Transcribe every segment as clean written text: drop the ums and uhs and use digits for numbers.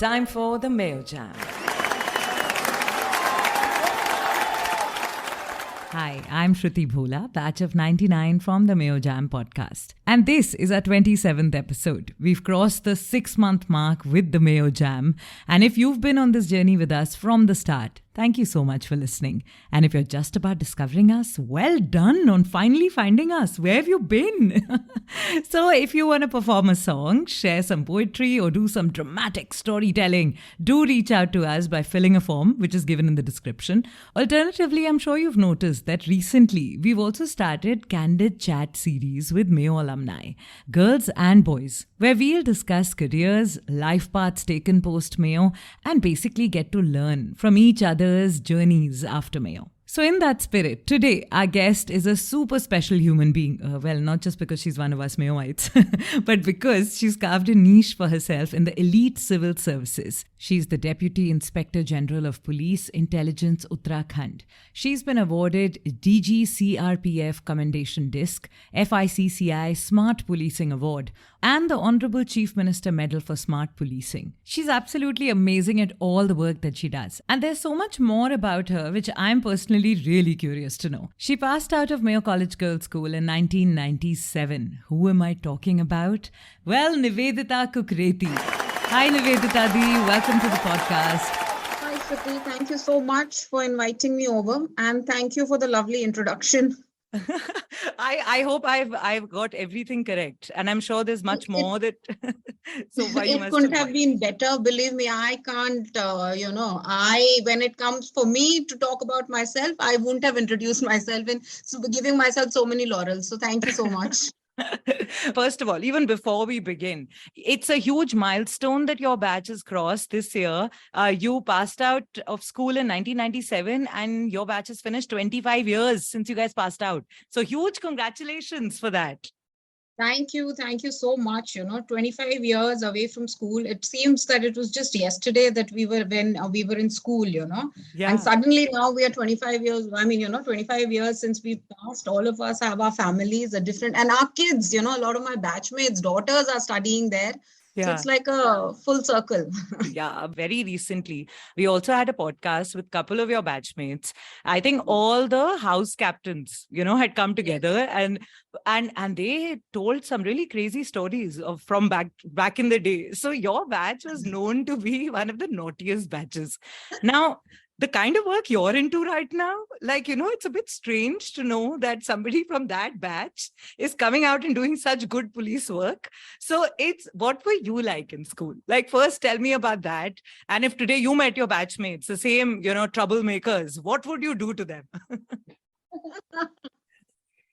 Time for the Mayo Jam. Hi, I'm Shruti Bhola, batch of 99 from the Mayo Jam Podcast. And this is our 27th episode. We've crossed the 6-month mark with the Mayo Jam. And if you've been on this journey with us from the start, thank you so much for listening. And if you're just about discovering us, well done on finally finding us. Where have you been? So if you want to perform a song, share some poetry, or do some dramatic storytelling, do reach out to us by filling a form, which is given in the description. Alternatively, I'm sure you've noticed that recently we've also started Candid Chat series with Mayo alumni, girls and boys, where we'll discuss careers, life paths taken post-Mayo, and basically get to learn from each other's journeys after Mayo. So in that spirit, today our guest is a super special human being. Well, not just because she's one of us Mayoites, but because she's carved a niche for herself in the elite civil services. She's the Deputy Inspector General of Police Intelligence Uttarakhand. She's been awarded DG-CRPF Commendation Disc, FICCI Smart Policing Award, and the Honorable Chief Minister Medal for Smart Policing. She's absolutely amazing at all the work that she does. And there's so much more about her, which I'm personally really curious to know. She passed out of Mayo College Girls School in 1997. Who am I talking about? Well, Nivedita Kukreti. Hi Nivedita Di, welcome to the podcast. Hi Shruti, thank you so much for inviting me over, and thank you for the lovely introduction. I hope I've got everything correct, and I'm sure there's much more that so far you It must couldn't have been better. Believe me, I can't. When it comes for me to talk about myself, I wouldn't have introduced myself and giving myself so many laurels. So thank you so much. First of all, even before we begin, it's a huge milestone that your batch has crossed this year. You passed out of school in 1997 and your batch has finished 25 years since you guys passed out. So huge congratulations for that. Thank you so much. 25 years away from school. It seems that it was just yesterday that we were in school, Yeah. And suddenly now we are 25 years. 25 years since we passed. All of us have our families, and our kids, a lot of my batchmates' daughters are studying there. Yeah. So it's like a full circle. Yeah, very recently, we also had a podcast with a couple of your batchmates. I think all the house captains, had come together and they told some really crazy stories from back in the day. So your batch was known to be one of the naughtiest batches. Now, the kind of work you're into right now, it's a bit strange to know that somebody from that batch is coming out and doing such good police work. So what were you like in school? First tell me about that. And if today you met your batchmates, the same, troublemakers, what would you do to them?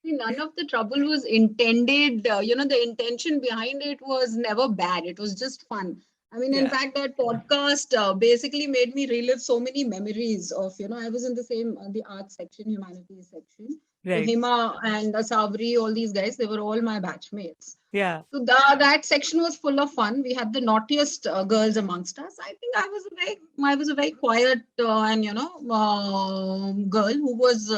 None of the trouble was intended. The intention behind it was never bad. It was just fun. In fact, that podcast basically made me relive so many memories of, I was in the arts section, humanities section. Right. So Hima and Sabri, all these guys, they were all my batchmates. Yeah. So that section was full of fun. We had the naughtiest girls amongst us. I think I was a very quiet girl who was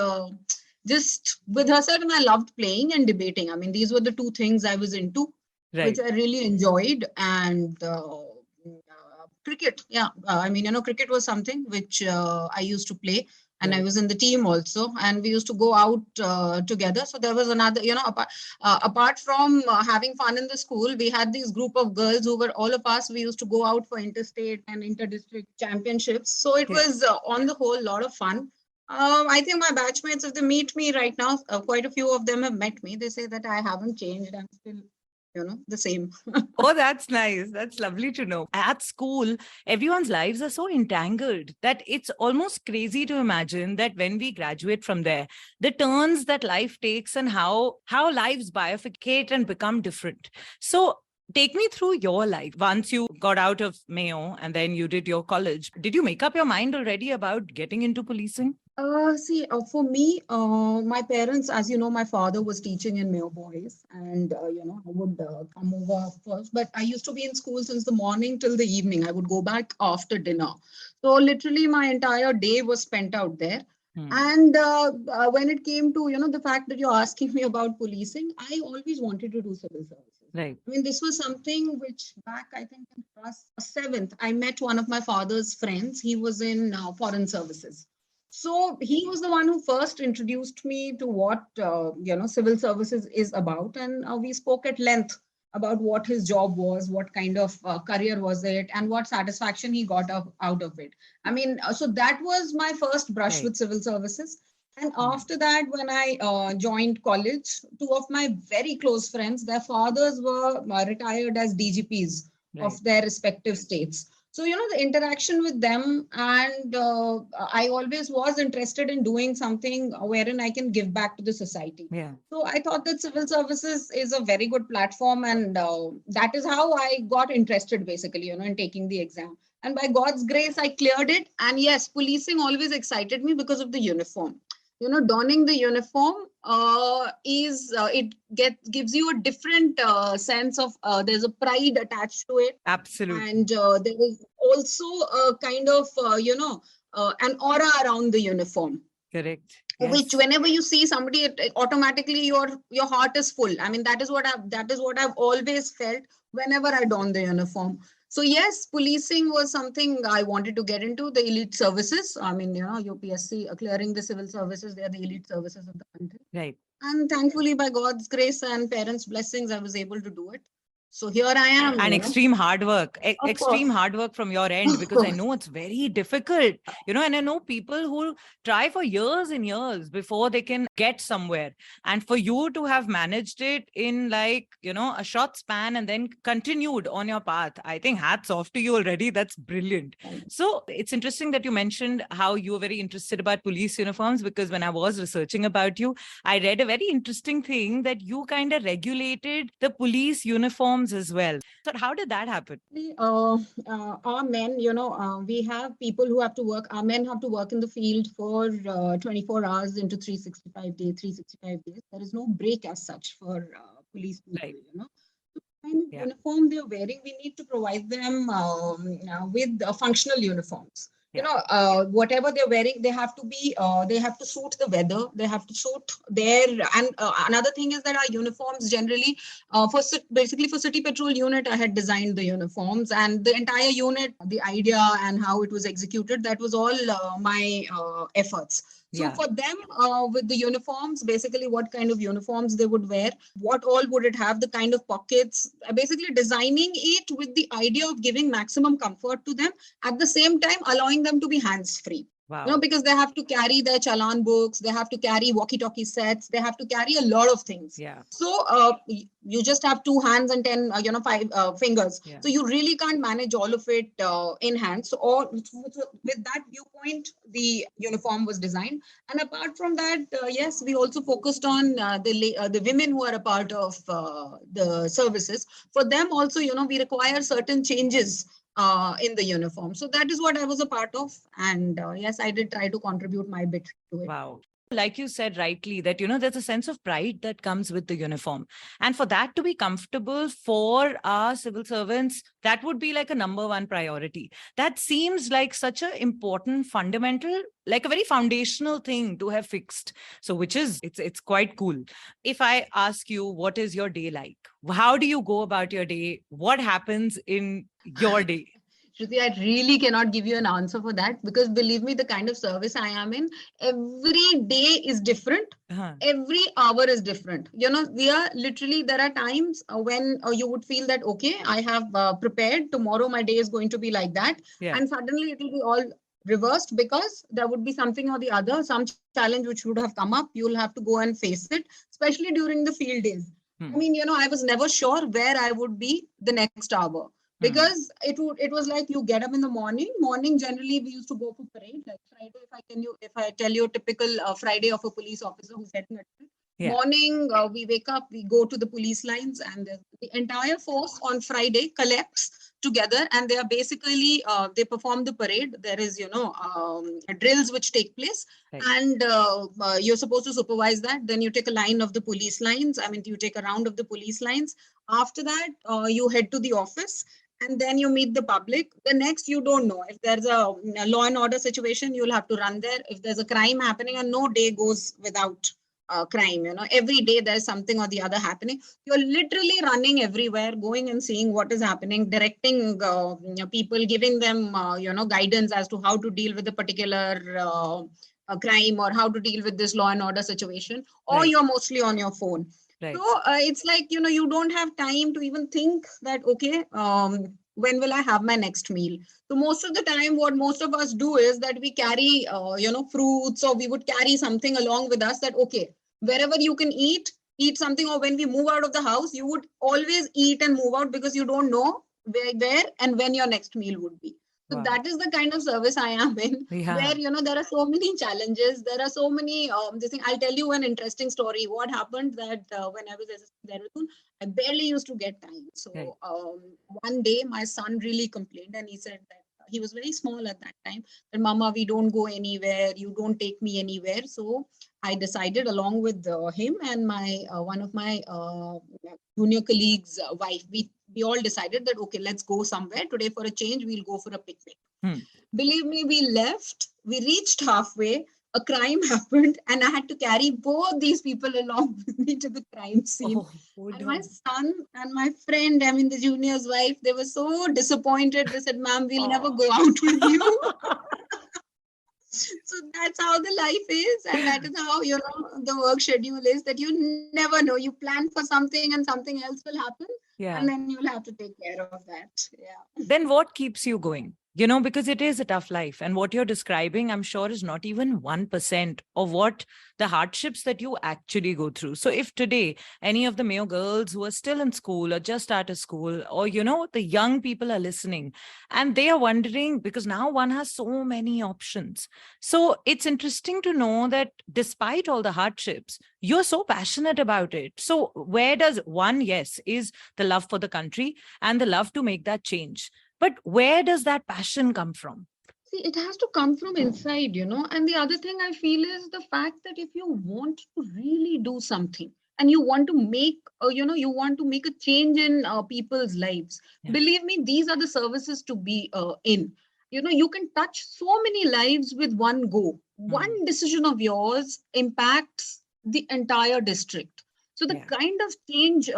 just with herself, and I loved playing and debating. These were the two things I was into, which I really enjoyed. And cricket, cricket was something which I used to play, and I was in the team also, and we used to go out together. So there was another, apart from having fun in the school, we had this group of girls who were all of us. We used to go out for interstate and interdistrict championships. So it was on the whole a lot of fun. I think my batchmates, if they meet me right now, quite a few of them have met me. They say that I haven't changed. I'm still the same. Oh, that's nice. That's lovely to know. At school, everyone's lives are so entangled that it's almost crazy to imagine that when we graduate from there, the turns that life takes and how lives bifurcate and become different. So take me through your life. Once you got out of Mayo and then you did your college, did you make up your mind already about getting into policing? For me, my parents, as you know, my father was teaching in Mayo Boys, and I would come over first. But I used to be in school since the morning till the evening. I would go back after dinner. So literally, my entire day was spent out there. And when it came to, the fact that you're asking me about policing, I always wanted to do civil services. Right. I mean, this was something which back, I think, in class seventh, I met one of my father's friends. He was in foreign services. So he was the one who first introduced me to what, civil services is about. And we spoke at length about what his job was, what kind of career was it, and what satisfaction he got out of it. I mean, so that was my first brush with civil services. And after that, when I joined college, two of my very close friends, their fathers were retired as DGPs of their respective states. So, the interaction with them, and I always was interested in doing something wherein I can give back to the society. Yeah. So I thought that civil services is a very good platform, and that is how I got interested, basically, in taking the exam. And by God's grace, I cleared it. And yes, policing always excited me because of the uniform. Donning the uniform gives you a different sense of there's a pride attached to it. Absolutely. And there is also a kind of an aura around the uniform. Correct. Yes. Which whenever you see somebody, automatically your heart is full. I mean, that is what I've always felt whenever I don the uniform. So yes, policing was something I wanted to get into. The elite services, I mean, UPSC clearing the civil services, they are the elite services of the country. Right. And thankfully, by God's grace and parents' blessings, I was able to do it. So here I am. And extreme hard work, extreme hard work from your end, because I know it's very difficult, and I know people who try for years and years before they can get somewhere. And for you to have managed it in a short span and then continued on your path, I think hats off to you already. That's brilliant. So it's interesting that you mentioned how you were very interested about police uniforms, because when I was researching about you, I read a very interesting thing that you kind of regulated the police uniform as well. So how did that happen? Our men, we have people who have to work. Our men have to work in the field for 24 hours into 365 days. There is no break as such for police people, Right. So kind of uniform they're wearing, we need to provide them with functional uniforms. Whatever they're wearing, they have to suit the weather. They have to suit and another thing is that our uniforms generally, basically for City Patrol unit, I had designed the uniforms, and the entire unit, the idea and how it was executed, that was all my efforts. So for them, with the uniforms, basically what kind of uniforms they would wear, what all would it have, the kind of pockets, basically designing it with the idea of giving maximum comfort to them, at the same time allowing them to be hands-free. Wow. Because they have to carry their challan books, they have to carry walkie-talkie sets, they have to carry a lot of things. Yeah. So you just have 2 hands and 10, 5 fingers. Yeah. So you really can't manage all of it in hand. So with that viewpoint, the uniform was designed. And apart from that, yes, we also focused on the women who are a part of the services. For them also, we require certain changes in the uniform. So that is what I was a part of. And yes, I did try to contribute my bit to it. Wow. Like you said rightly, that, there's a sense of pride that comes with the uniform. And for that to be comfortable for our civil servants, that would be like a number one priority. That seems like such an important, fundamental, like a very foundational thing to have fixed. So it's quite cool. If I ask you, what is your day like? How do you go about your day? What happens in your day? Shruti, I really cannot give you an answer for that, because believe me, the kind of service I am in, every day is different. Every hour is different. There are times when you would feel that, okay, I have prepared, tomorrow my day is going to be like that. Yeah. And suddenly it will be all reversed, because there would be something or the other, some challenge which would have come up. You'll have to go and face it, especially during the field days. I mean, I was never sure where I would be the next hour. Because it was like you get up in the morning. Generally we used to go for parade, like Friday. If I tell you a typical Friday of a police officer who's setting a trip. Yeah. Morning, we wake up, we go to the police lines, and the entire force on Friday collects together, and they are basically they perform the parade. There is drills which take place, right. And you're supposed to supervise that. Then you take a line of the police lines. I mean, you take a round of the police lines. After that, you head to the office. and then you meet the public. The next, you don't know. If there's a law and order situation, you'll have to run there. If there's a crime happening, and no day goes without crime, every day there's something or the other happening. You're literally running everywhere, going and seeing what is happening, directing people, giving them, guidance as to how to deal with a particular crime or how to deal with this law and order situation, or Right. you're mostly on your phone. Right. So it's like, you don't have time to even think that, okay, when will I have my next meal? So most of the time, what most of us do is that we carry, fruits, or we would carry something along with us that, okay, wherever you can eat something, or when we move out of the house, you would always eat and move out because you don't know where and when your next meal would be. So Wow. that is the kind of service I am in, Yeah. where there are so many challenges, there are so many this thing. I'll tell you an interesting story. What happened that when I was assisting Dehradun, I barely used to get time. Right. So one day my son really complained, and he said that he was very small at that time, that Mama, we don't go anywhere, you don't take me anywhere. So I decided, along with him and my one of my junior colleagues wife, we all decided that, okay, let's go somewhere today. For a change, we'll go for a picnic. Hmm. Believe me, we left, we reached halfway, a crime happened, and I had to carry both these people along with me to the crime scene. Oh And my no. son and my friend, I mean, the junior's wife, they were so disappointed. They said, Ma'am, we'll never Oh. go out with you. So that's how the life is, and that is how, the work schedule is, that you never know. You plan for something and something else will happen, and Yeah. then you'll have to take care of that. Yeah. Then what keeps you going? Because it is a tough life. And what you're describing, I'm sure, is not even 1% of what the hardships that you actually go through. So if today any of the Mayo girls who are still in school or just out of school, or, the young people are listening and they are wondering, because now one has so many options. So it's interesting to know that despite all the hardships, you're so passionate about it. So where does one, yes, is the love for the country and the love to make that change. But where does that passion come from? See, it has to come from inside, And the other thing I feel is the fact that if you want to really do something and you want to make, you want to make a change in people's lives, Yeah. believe me, these are the services to be in. You can touch so many lives with one go. Mm. One decision of yours impacts the entire district. So the Yeah. kind of change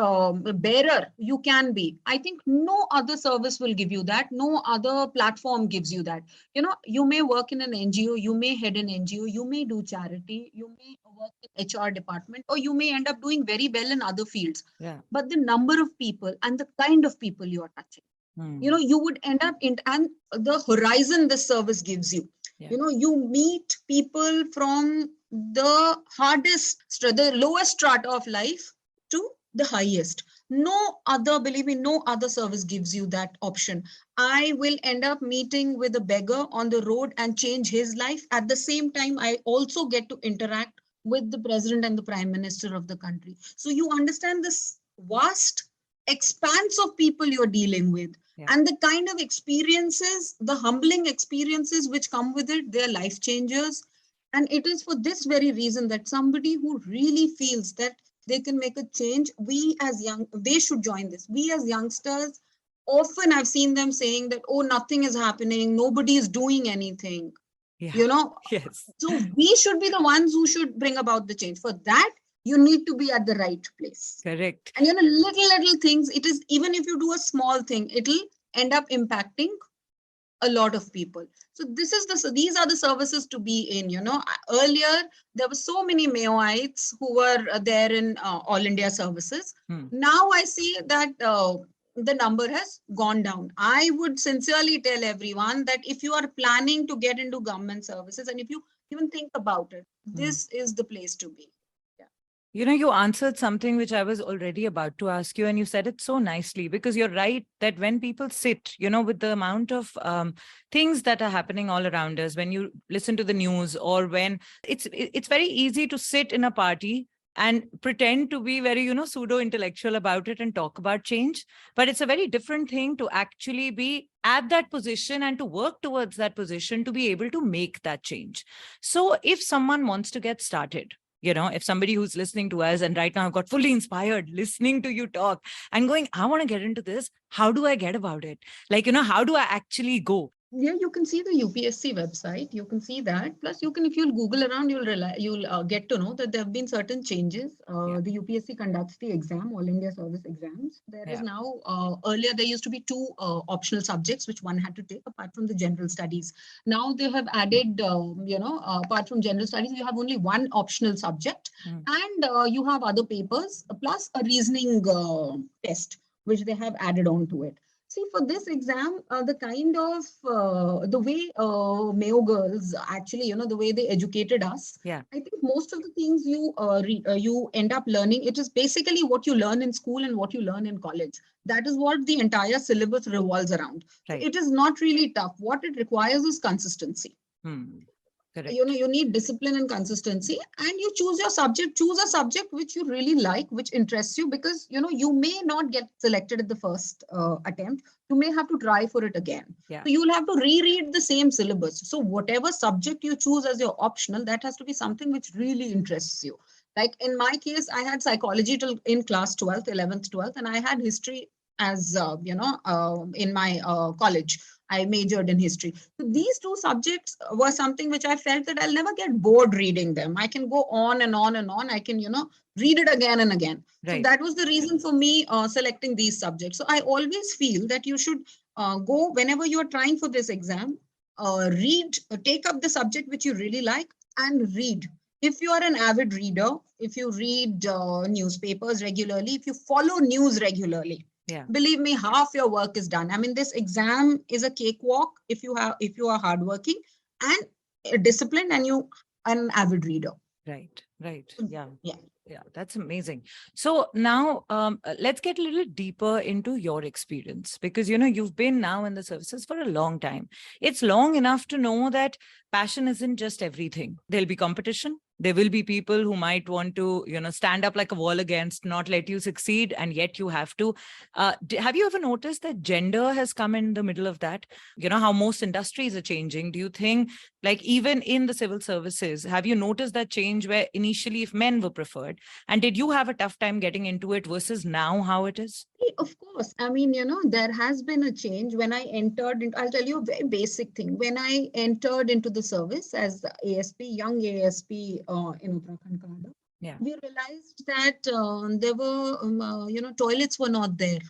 bearer you can be, I think no other service will give you that. No other platform gives you that. You may work in an NGO, you may head an NGO, you may do charity, you may work in HR department, or you may end up doing very well in other fields. Yeah. But the number of people and the kind of people you are touching, Mm. you would end up in, and the horizon this service gives you. Yeah. You meet people from the the lowest strata of life to the highest. No other, believe me, no other service gives you that option. I will end up meeting with a beggar on the road and change his life. At the same time, I also get to interact with the president and the prime minister of the country. So you understand this vast expanse of people you're dealing with. Yeah. And the kind of experiences, the humbling experiences which come with it, they're life changers. And it is for this very reason that somebody who really feels that they can make a change, they should join this. We as youngsters, often I've seen them saying that, oh, nothing is happening, nobody is doing anything. Yeah. Yes. So we should be the ones who should bring about the change. For that, you need to be at the right place. Correct. And little things, it is, even if you do a small thing, it'll end up impacting a lot of people. So these are the services to be in. Earlier there were so many Mayoites who were there in All India services. Now I see that the number has gone down. I would sincerely tell everyone that if you are planning to get into government services, and if you even think about it, this is the place to be. You answered something which I was already about to ask you, and you said it so nicely, because you're right that when people sit, with the amount of things that are happening all around us, when you listen to the news, or when it's very easy to sit in a party and pretend to be very, pseudo intellectual about it and talk about change. But it's a very different thing to actually be at that position and to work towards that position to be able to make that change. So if someone wants to get started, if somebody who's listening to us and right now got fully inspired listening to you talk and going, I want to get into this. How do I get about it? How do I actually go? Yeah, you can see the UPSC website. You can see that. Plus, you can, if you'll Google around, you'll get to know that there have been certain changes. The UPSC conducts the exam, All India Service exams. There is now, earlier there used to be two optional subjects which one had to take apart from the general studies. Now they have added, apart from general studies, you have only one optional subject, and you have other papers plus a reasoning test which they have added on to it. See, for this exam, the kind of the way Mayo girls actually, the way they educated us. Yeah. I think most of the things you end up learning, it is basically what you learn in school and what you learn in college. That is what the entire syllabus revolves around. Right. So it is not really tough. What it requires is consistency. Correct. You need discipline and consistency, and you choose a subject which you really like, which interests you, because you may not get selected at the first attempt. You may have to try for it again. Yeah. So you will have to reread the same syllabus. So whatever subject you choose as your optional, that has to be something which really interests you. Like in my case, I had psychology in class 12th, 11th, 12th, and I had history as in my college. I majored in history. So these two subjects were something which I felt that I'll never get bored reading them. I can go on and on and on. I can, read it again and again. Right. So that was the reason for me selecting these subjects. So I always feel that you should go whenever you're trying for this exam, take up the subject which you really like and read. If you are an avid reader, if you read newspapers regularly, if you follow news regularly, believe me, half your work is done. I mean, this exam is a cakewalk if you are hardworking and disciplined and you are an avid reader. Right. Yeah, that's amazing. So now let's get a little deeper into your experience, because you've been now in the services for a long time. It's long enough to know that passion isn't just everything. There'll be competition. There will be people who might want to, stand up like a wall against, not let you succeed, and yet you have to. Have you ever noticed that gender has come in the middle of that? How most industries are changing. Do you think, like even in the civil services, have you noticed that change where initially if men were preferred? And did you have a tough time getting into it versus now how it is? Of course. I mean, there has been a change when I entered. I'll tell you a very basic thing. When I entered into the service as ASP, young ASP in Uttarakhand, we realized that there were, toilets were not there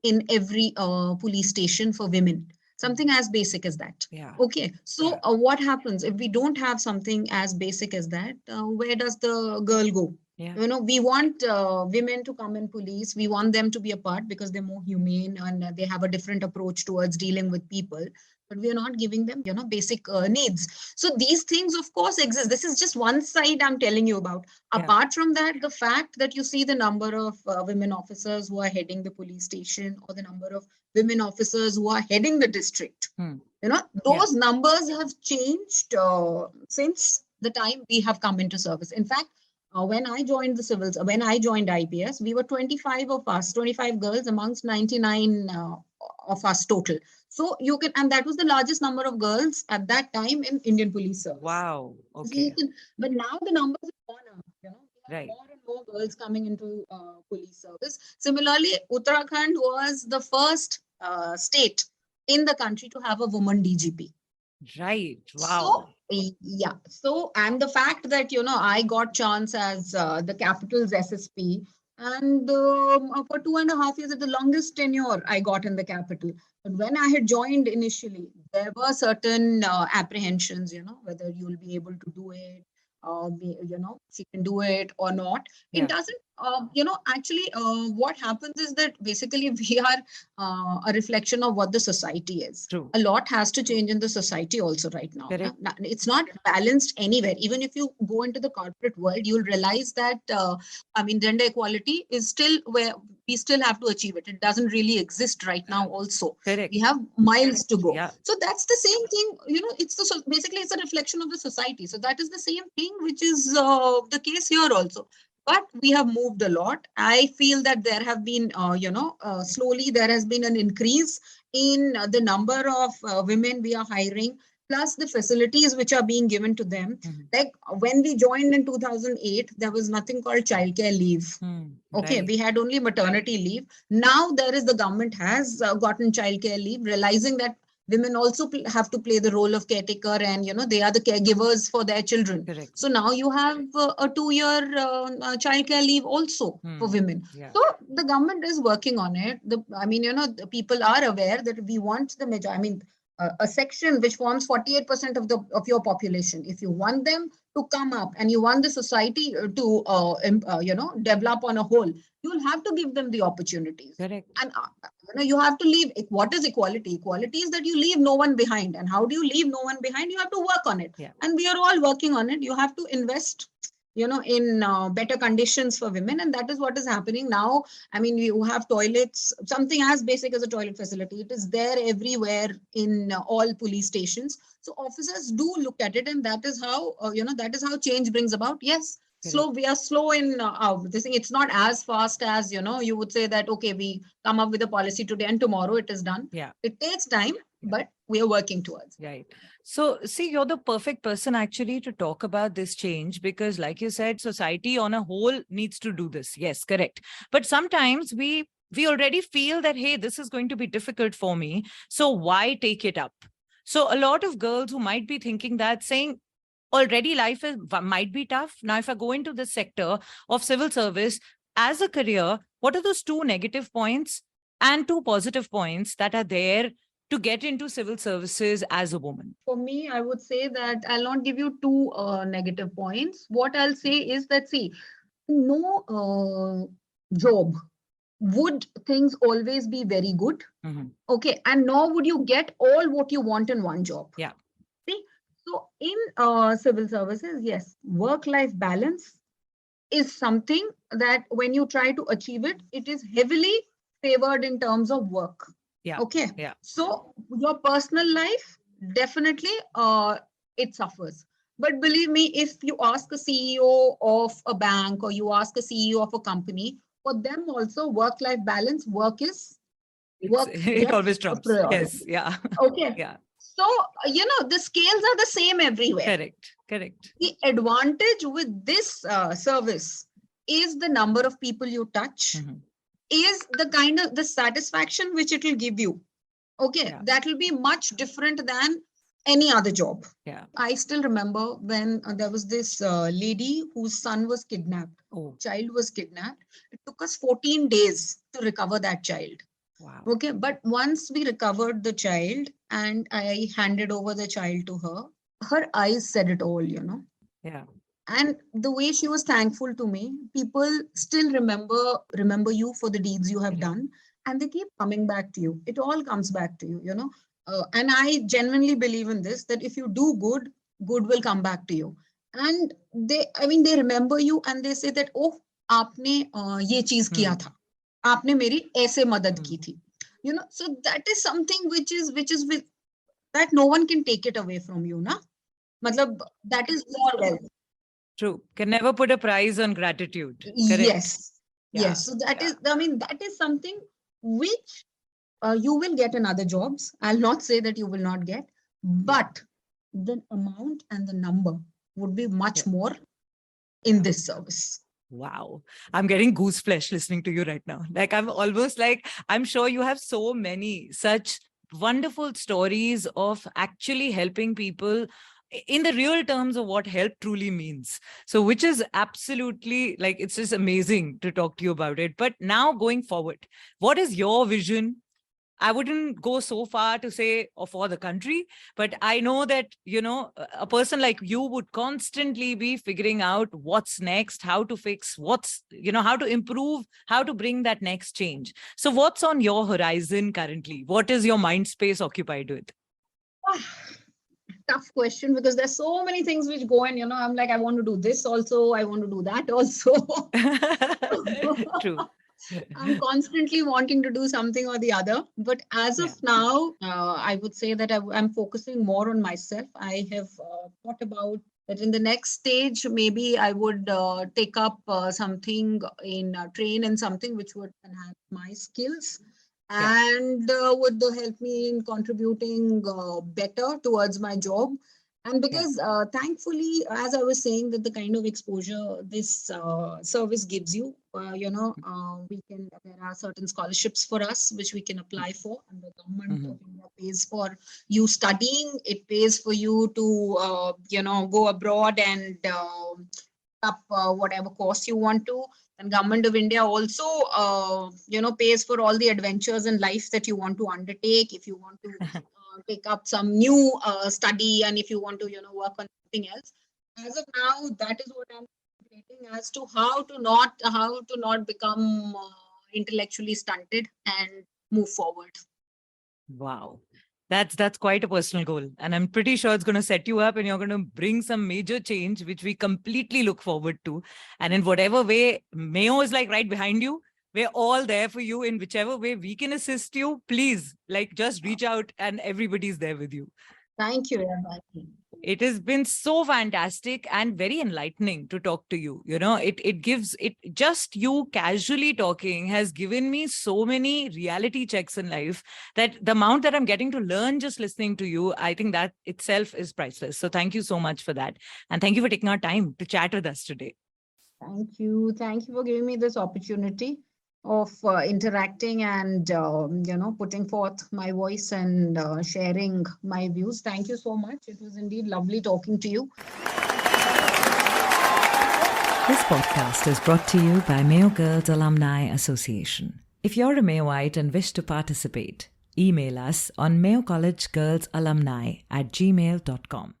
in every police station for women. Something as basic as that. Yeah. Okay. So what happens if we don't have something as basic as that? Where does the girl go? Yeah. We want women to come in police. We want them to be a part because they're more humane and they have a different approach towards dealing with people. But we are not giving them, basic needs. So these things, of course, exist. This is just one side I'm telling you about. Yeah. Apart from that, the fact that you see the number of women officers who are heading the police station, or the number of women officers who are heading the district, those numbers have changed since the time we have come into service. In fact, when I joined the civils, when I joined IPS, we were 25 of us, 25 girls amongst 99 of us total. So you can, and that was the largest number of girls at that time in Indian police service. Wow. Okay. So but now the numbers have gone up. Right. More and more girls coming into police service. Similarly, Uttarakhand was the first state in the country to have a woman DGP. Right. Wow. So, and the fact that, I got chance as the capital's SSP, and for 2.5 years, at the longest tenure I got in the capital. But when I had joined initially, there were certain apprehensions, whether you'll be able to do it, she can do it or not. It doesn't, actually what happens is that basically we are a reflection of what the society is. True. A lot has to change in the society also right now. Correct. It's not balanced anywhere. Even if you go into the corporate world, you'll realize that, gender equality is still where we still have to achieve it. It doesn't really exist right now also. Correct. We have miles to go. Yeah. So that's the same thing, basically it's a reflection of the society. So that is the same thing, which is the case here also. But we have moved a lot. I feel that there have been, slowly there has been an increase in the number of women we are hiring. plus the facilities which are being given to them. Like when we joined in 2008, there was nothing called childcare leave. Okay, Right. we had only maternity leave. Now there is, the government has gotten childcare leave, realizing that women also have to play the role of caretaker, and they are the caregivers for their children. Correct. So now you have a 2-year childcare leave also for women. Yeah. So the government is working on it. The people are aware that we want the major. A section which forms 48% of your population. If you want them to come up and you want the society to develop on a whole, you'll have to give them the opportunities. Correct. And you have to leave. What is equality? Equality is that you leave no one behind. And how do you leave no one behind? You have to work on it. Yeah. And we are all working on it. You have to invest in better conditions for women, and that is what is happening now. You have toilets, something as basic as a toilet facility. It is there everywhere in all police stations. So officers do look at it, and that is how change brings about. Yes, slow. We are slow in this thing. It's not as fast as you would say that okay, we come up with a policy today and tomorrow it is done. Yeah. It takes time, but we are working towards. Right. So, see, you're the perfect person actually to talk about this change, because like you said, society on a whole needs to do this. Yes, correct. But sometimes we already feel that, hey, this is going to be difficult for me. So why take it up? So a lot of girls who might be thinking that, saying, already life might be tough. Now, if I go into the sector of civil service as a career, what are those 2 negative points and 2 positive points that are there to get into civil services as a woman? For me, I would say that I'll not give you 2 negative points. What I'll say is that, see, no job would things always be very good. Okay, and nor would you get all what you want in one job. Yeah. See, so in civil services, yes, work-life balance is something that when you try to achieve it, it is heavily favored in terms of work. Yeah. Okay. Yeah. So your personal life, definitely it suffers. But believe me, if you ask a CEO of a bank or you ask a CEO of a company, for them also work-life balance, work It always trumps. Yes. Yeah. Okay. Yeah. So, the scales are the same everywhere. Correct. The advantage with this service is the number of people you touch, is the kind of the satisfaction which it will give you. Okay, Yeah. that will be much different than any other job. Yeah. I still remember when there was this lady whose son was kidnapped. Oh. Child was kidnapped. It took us 14 days to recover that child. Wow. Okay, but once we recovered the child and I handed over the child to her, her eyes said it all, Yeah. And the way she was thankful to me, people still remember you for the deeds you have done, and they keep coming back to you. It all comes back to you, and I genuinely believe in this, that if you do good, good will come back to you. And they remember you and they say that, oh, आपने ये चीज किया था, आपने मेरी ऐसे मदद की थी. So that is something which is that no one can take it away from you, na? Matlab, that is your wealth. True. Can never put a price on gratitude. Correct. Yes. Yeah. Yes. So that is something which you will get in other jobs. I'll not say that you will not get, but the amount and the number would be much more in this service. Wow. I'm getting goose flesh listening to you right now. Like, I'm almost like, I'm sure you have so many such wonderful stories of actually helping people in the real terms of what help truly means. So, which is absolutely, like, it's just amazing to talk to you about it. But now going forward, what is your vision? I wouldn't go so far to say for the country, but I know that, a person like you would constantly be figuring out what's next, how to fix, how to improve, how to bring that next change. So what's on your horizon currently? What is your mind space occupied with? Tough question, because there's so many things which go in, I'm like, I want to do this also, I want to do that also. True. I'm constantly wanting to do something or the other. But as of now, I would say that I'm focusing more on myself. I have thought about that in the next stage, maybe I would take up something in train and something which would enhance my skills and would help me in contributing better towards my job. And because thankfully, as I was saying, that the kind of exposure this service gives you, there are certain scholarships for us which we can apply for, and the government of India pays for you studying. It pays for you to, go abroad and up whatever course you want to. And government of India also, pays for all the adventures in life that you want to undertake. If you want to take up some new study, and if you want to, work on something else. As of now, that is what I'm contemplating as to how to not become intellectually stunted and move forward. Wow. That's quite a personal goal. And I'm pretty sure it's going to set you up and you're going to bring some major change, which we completely look forward to. And in whatever way, Mayo is like right behind you. We're all there for you in whichever way we can assist you. Please, just reach out and everybody's there with you. Thank you. It has been so fantastic and very enlightening to talk to you. Just you casually talking has given me so many reality checks in life that the amount that I'm getting to learn just listening to you, I think that itself is priceless. So thank you so much for that. And thank you for taking our time to chat with us today. Thank you. Thank you for giving me this opportunity of interacting and, putting forth my voice and sharing my views. Thank you so much. It was indeed lovely talking to you. This podcast is brought to you by Mayo Girls Alumni Association. If you're a Mayoite and wish to participate, email us on mayocollegegirlsalumni@gmail.com.